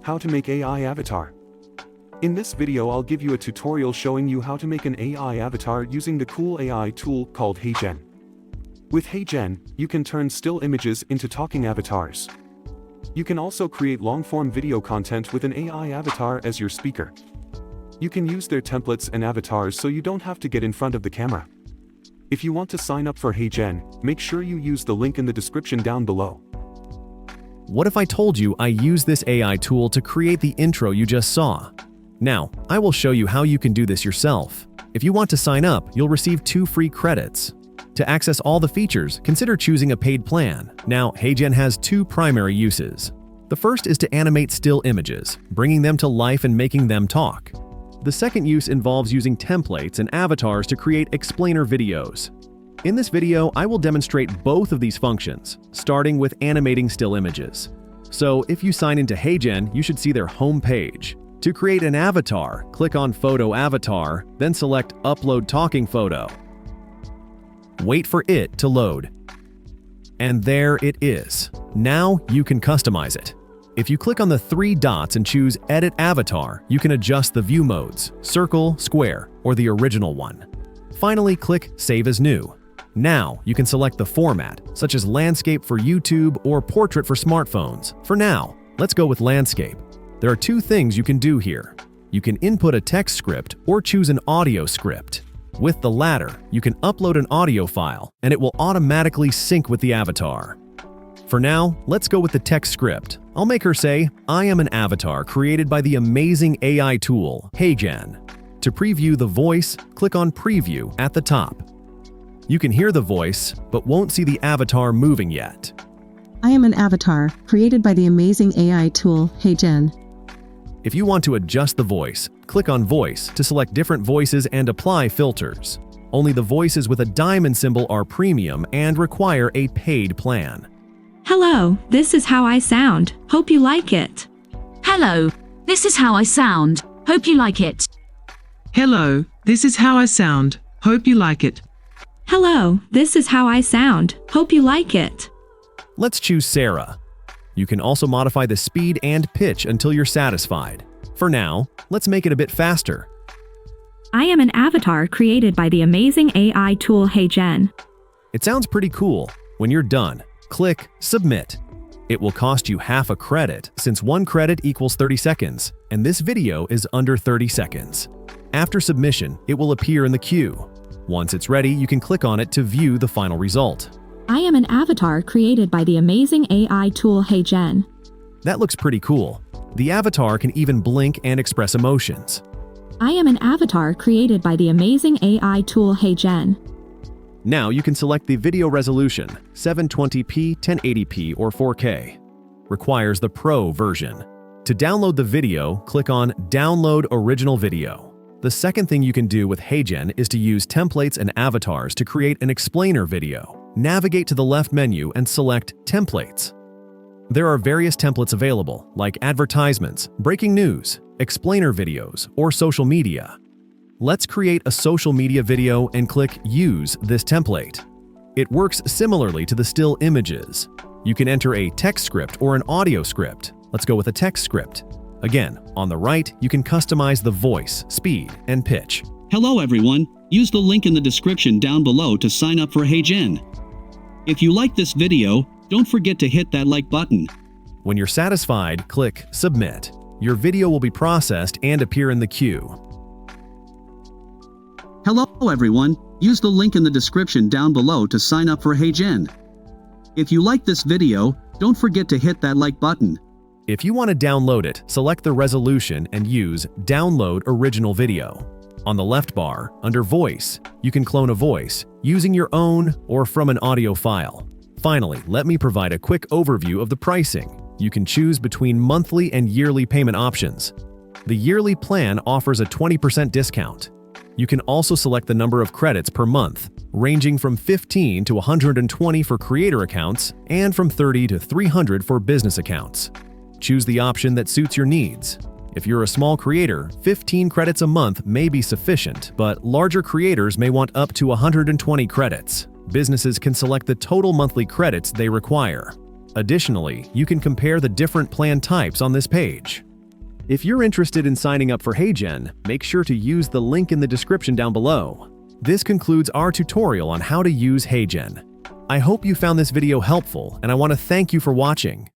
How to make AI avatar. In this video I'll give you a tutorial showing you how to make an AI avatar using the cool AI tool called HeyGen. With HeyGen, you can turn still images into talking avatars. You can also create long-form video content with an AI avatar as your speaker. You can use their templates and avatars so you don't have to get in front of the camera. If you want to sign up for HeyGen, make sure you use the link in the description down below. What if I told you I use this AI tool to create the intro you just saw? Now, I will show you how you can do this yourself. If you want to sign up, you'll receive 2 free credits. To access all the features, consider choosing a paid plan. Now, HeyGen has 2 primary uses. The first is to animate still images, bringing them to life and making them talk. The second use involves using templates and avatars to create explainer videos. In this video, I will demonstrate both of these functions, starting with animating still images. So if you sign into HeyGen, you should see their home page. To create an avatar, click on Photo Avatar, then select Upload Talking Photo. Wait for it to load. And there it is. Now you can customize it. If you click on the 3 dots and choose Edit Avatar, you can adjust the view modes, circle, square, or the original one. Finally, click Save as New. Now, you can select the format, such as landscape for YouTube or portrait for smartphones. For now, let's go with landscape. There are 2 things you can do here. You can input a text script or choose an audio script. With the latter, you can upload an audio file, and it will automatically sync with the avatar. For now, let's go with the text script. I'll make her say, "I am an avatar created by the amazing AI tool, HeyGen." To preview the voice, click on Preview at the top. You can hear the voice, but won't see the avatar moving yet. I am an avatar, created by the amazing AI tool, HeyGen. If you want to adjust the voice, click on Voice to select different voices and apply filters. Only the voices with a diamond symbol are premium and require a paid plan. Hello, this is how I sound. Hope you like it. Hello, this is how I sound. Hope you like it. Hello, this is how I sound. Hope you like it. Hello, this is how I sound. Hope you like it. Let's choose Sarah. You can also modify the speed and pitch until you're satisfied. For now, let's make it a bit faster. I am an avatar created by the amazing AI tool HeyGen. It sounds pretty cool. When you're done, click Submit. It will cost you half a credit since 1 credit equals 30 seconds, and this video is under 30 seconds. After submission, it will appear in the queue. Once it's ready, you can click on it to view the final result. I am an avatar created by the amazing AI tool HeyGen. That looks pretty cool. The avatar can even blink and express emotions. I am an avatar created by the amazing AI tool HeyGen. Now you can select the video resolution, 720p, 1080p, or 4K. Requires the Pro version. To download the video, click on Download Original Video. The second thing you can do with HeyGen is to use templates and avatars to create an explainer video. Navigate to the left menu and select Templates. There are various templates available, like advertisements, breaking news, explainer videos, or social media. Let's create a social media video and click Use this template. It works similarly to the still images. You can enter a text script or an audio script. Let's go with a text script. Again, on the right, you can customize the voice, speed, and pitch. Hello everyone, use the link in the description down below to sign up for HeyGen. If you like this video, don't forget to hit that like button. When you're satisfied, click Submit. Your video will be processed and appear in the queue. Hello everyone, use the link in the description down below to sign up for HeyGen. If you like this video, don't forget to hit that like button. If you want to download it, select the resolution and use Download Original Video. On the left bar, under Voice, you can clone a voice, using your own or from an audio file. Finally, let me provide a quick overview of the pricing. You can choose between monthly and yearly payment options. The yearly plan offers a 20% discount. You can also select the number of credits per month, ranging from 15 to 120 for creator accounts and from 30 to 300 for business accounts. Choose the option that suits your needs. If you're a small creator, 15 credits a month may be sufficient, but larger creators may want up to 120 credits. Businesses can select the total monthly credits they require. Additionally, you can compare the different plan types on this page. If you're interested in signing up for HeyGen, make sure to use the link in the description down below. This concludes our tutorial on how to use HeyGen. I hope you found this video helpful, and I want to thank you for watching.